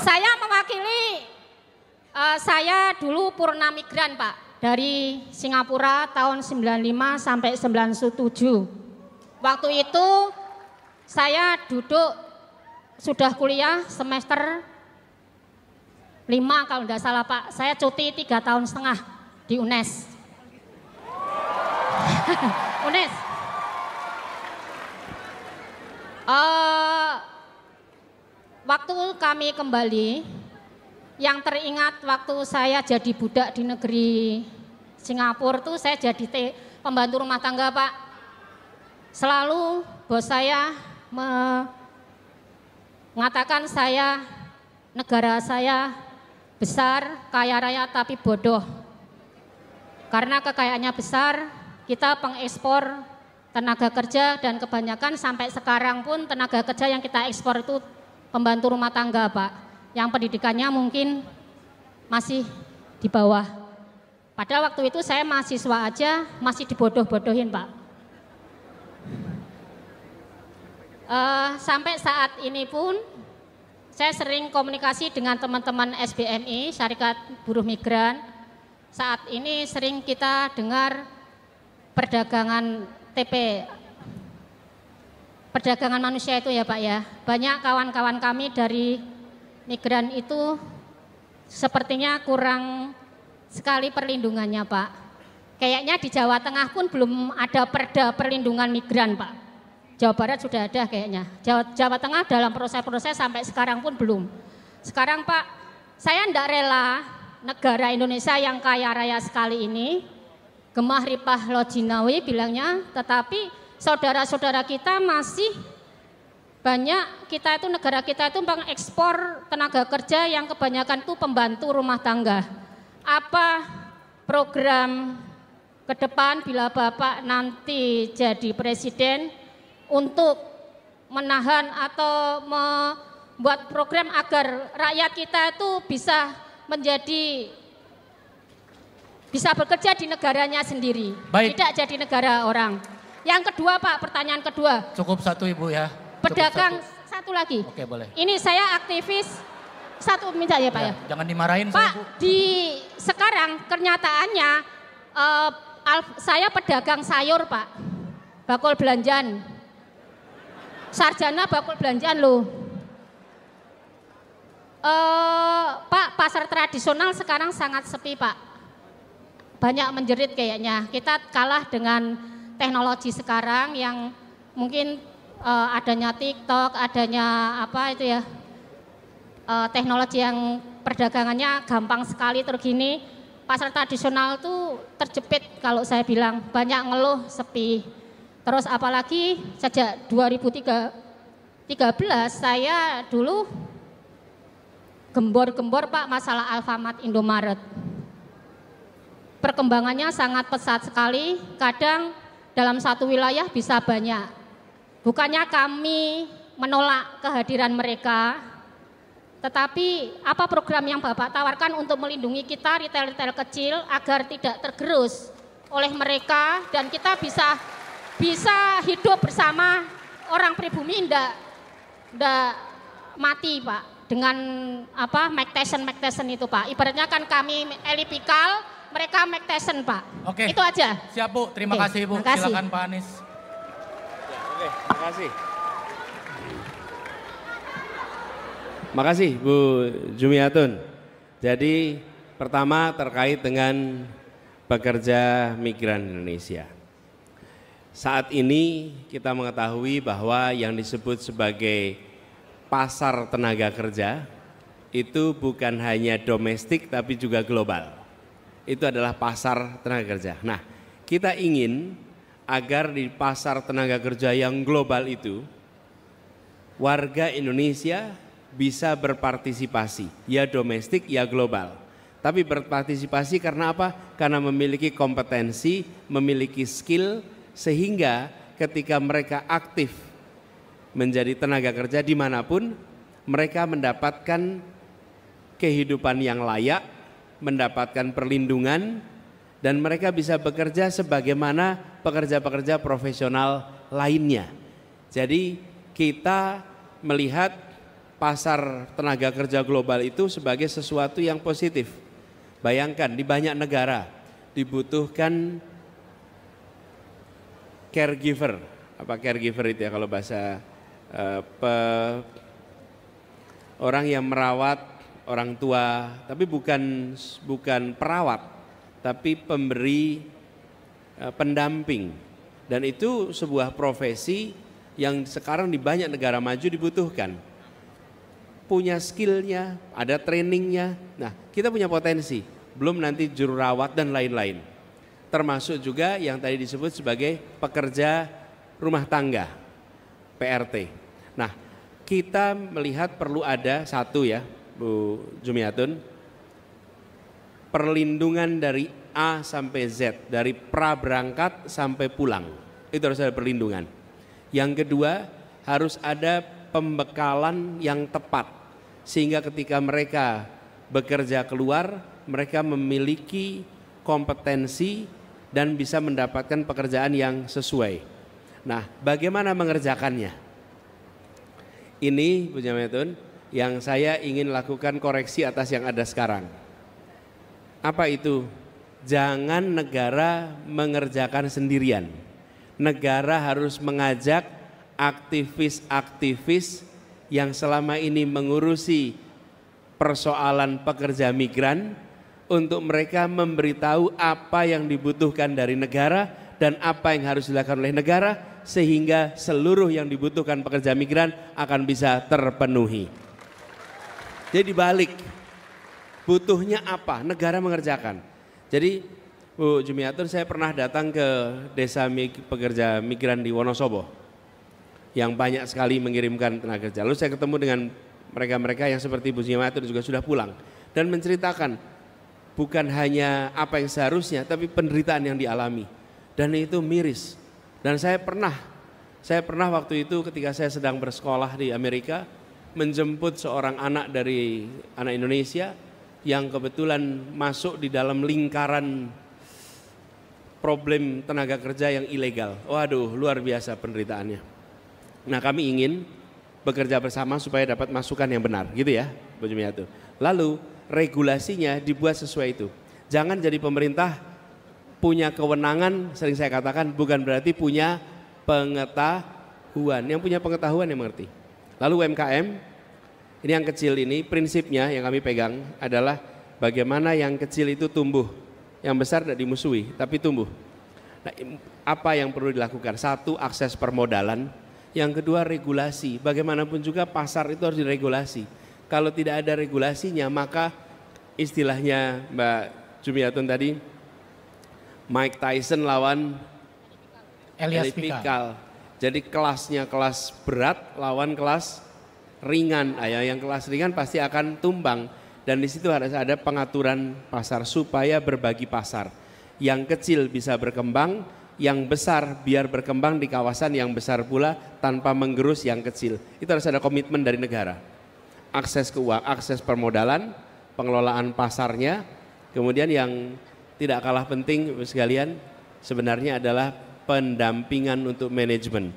Saya mewakili, saya dulu purna migran Pak, dari Singapura tahun 95 sampai 97. Waktu itu saya duduk, sudah kuliah semester 5 kalau tidak salah Pak, saya cuti 3,5 tahun di UNES. UNES. Waktu kami kembali, yang teringat waktu saya jadi budak di negeri Singapura tuh saya jadi pembantu rumah tangga Pak. Selalu bos saya mengatakan negara saya besar, kaya raya tapi bodoh. Karena kekayaannya besar, kita pengekspor tenaga kerja dan kebanyakan sampai sekarang pun tenaga kerja yang kita ekspor itu pembantu rumah tangga Pak, yang pendidikannya mungkin masih di bawah. Padahal waktu itu saya mahasiswa aja masih dibodoh-bodohin Pak. Sampai saat ini pun saya sering komunikasi dengan teman-teman SBMI, Syarikat Buruh Migran. Saat ini sering kita dengar perdagangan perdagangan manusia itu ya Pak ya. Banyak kawan-kawan kami dari migran itu sepertinya kurang sekali perlindungannya Pak. Kayaknya di Jawa Tengah pun belum ada perda perlindungan migran Pak. Jawa Barat sudah ada kayaknya. Jawa Tengah dalam proses-proses sampai sekarang pun belum. Sekarang Pak, saya tidak rela negara Indonesia yang kaya raya sekali ini, gemah ripah lojinawi bilangnya, tetapi saudara-saudara kita masih banyak, negara kita itu mengekspor tenaga kerja yang kebanyakan itu pembantu rumah tangga. Apa program ke depan bila Bapak nanti jadi presiden untuk menahan atau membuat program agar rakyat kita itu bisa bekerja di negaranya sendiri, Baik. Tidak jadi negara orang. Yang kedua Pak, pertanyaan kedua. Cukup satu Ibu ya. Pedagang satu lagi. Oke boleh. Ini saya aktivis, satu minta ya Pak ya. Jangan dimarahin Pak, saya Bu. sekarang kenyataannya saya pedagang sayur Pak. Bakul belanjaan. Sarjana bakul belanjaan loh. Pak, pasar tradisional sekarang sangat sepi Pak. Banyak menjerit kayaknya. Kita kalah dengan teknologi sekarang yang mungkin adanya TikTok, adanya teknologi yang perdagangannya gampang sekali tergini. Pasar tradisional tuh terjepit kalau saya bilang, banyak ngeluh sepi. Terus apalagi sejak 2013 saya dulu gembor-gembor Pak masalah Alfamart Indomaret. Perkembangannya sangat pesat sekali, kadang dalam satu wilayah bisa banyak. Bukannya kami menolak kehadiran mereka, tetapi apa program yang Bapak tawarkan untuk melindungi kita retail-retail kecil agar tidak tergerus oleh mereka dan kita bisa hidup bersama orang pribumi, ndak mati Pak dengan Mike Tyson itu Pak. Ibaratnya kan kami elipikal, mereka Mike Tyson Pak. Oke. Itu aja. Siap Bu, terima kasih Bu. Makasih. Silakan Pak Anies. Oke, makasih. Makasih Bu Jumiatun. Jadi pertama terkait dengan pekerja migran Indonesia. Saat ini kita mengetahui bahwa yang disebut sebagai pasar tenaga kerja itu bukan hanya domestik tapi juga global. Itu adalah pasar tenaga kerja. Nah, kita ingin agar di pasar tenaga kerja yang global itu warga Indonesia bisa berpartisipasi, ya domestik ya global. Tapi berpartisipasi karena apa? Karena memiliki kompetensi, memiliki skill, sehingga ketika mereka aktif menjadi tenaga kerja dimanapun, mereka mendapatkan kehidupan yang layak, mendapatkan perlindungan, dan mereka bisa bekerja sebagaimana pekerja-pekerja profesional lainnya. Jadi kita melihat pasar tenaga kerja global itu sebagai sesuatu yang positif. Bayangkan di banyak negara dibutuhkan caregiver. Apa caregiver itu ya kalau bahasa orang yang merawat orang tua, tapi bukan perawat, tapi pemberi pendamping. Dan itu sebuah profesi yang sekarang di banyak negara maju dibutuhkan. Punya skillnya, ada trainingnya. Nah, kita punya potensi, belum nanti juru rawat dan lain-lain. Termasuk juga yang tadi disebut sebagai pekerja rumah tangga, PRT. Nah, kita melihat perlu ada satu ya, Bu Jumiatun, perlindungan dari A sampai Z, dari pra berangkat sampai pulang. Itu harus ada perlindungan. Yang kedua, harus ada pembekalan yang tepat. Sehingga ketika mereka bekerja keluar, mereka memiliki kompetensi dan bisa mendapatkan pekerjaan yang sesuai. Nah, bagaimana mengerjakannya? Ini Bu Jumiatun yang saya ingin lakukan koreksi atas yang ada sekarang. Apa itu? Jangan negara mengerjakan sendirian. Negara harus mengajak aktivis-aktivis yang selama ini mengurusi persoalan pekerja migran untuk mereka memberitahu apa yang dibutuhkan dari negara dan apa yang harus dilakukan oleh negara sehingga seluruh yang dibutuhkan pekerja migran akan bisa terpenuhi. Jadi balik, butuhnya apa? Negara mengerjakan. Jadi Bu Jumiatun, saya pernah datang ke desa pekerja migran di Wonosobo yang banyak sekali mengirimkan tenaga kerja. Lalu saya ketemu dengan mereka-mereka yang seperti Bu Jumiatun juga sudah pulang dan menceritakan bukan hanya apa yang seharusnya, tapi penderitaan yang dialami. Dan itu miris. Dan saya pernah waktu itu ketika saya sedang bersekolah di Amerika, menjemput seorang anak dari anak Indonesia yang kebetulan masuk di dalam lingkaran problem tenaga kerja yang ilegal. Waduh, luar biasa penderitaannya. Nah, kami ingin bekerja bersama supaya dapat masukan yang benar, gitu ya, Bu Jumiatun. Lalu regulasinya dibuat sesuai itu. Jangan jadi pemerintah punya kewenangan, sering saya katakan bukan berarti punya pengetahuan. Yang punya pengetahuan yang mengerti. Lalu UMKM, ini yang kecil ini prinsipnya yang kami pegang adalah bagaimana yang kecil itu tumbuh. Yang besar tidak dimusuhi, tapi tumbuh. Nah, apa yang perlu dilakukan? Satu, akses permodalan. Yang kedua, regulasi. Bagaimanapun juga pasar itu harus diregulasi. Kalau tidak ada regulasinya, maka istilahnya Mbak Jumiatun tadi, Mike Tyson lawan Elias Pikal. Jadi kelasnya kelas berat lawan kelas ringan. Yang kelas ringan pasti akan tumbang. Dan di situ harus ada pengaturan pasar supaya berbagi pasar. Yang kecil bisa berkembang, yang besar biar berkembang di kawasan yang besar pula tanpa menggerus yang kecil. Itu harus ada komitmen dari negara. Akses keuangan, akses permodalan, pengelolaan pasarnya, kemudian yang tidak kalah penting sekalian sebenarnya adalah pendampingan untuk manajemen.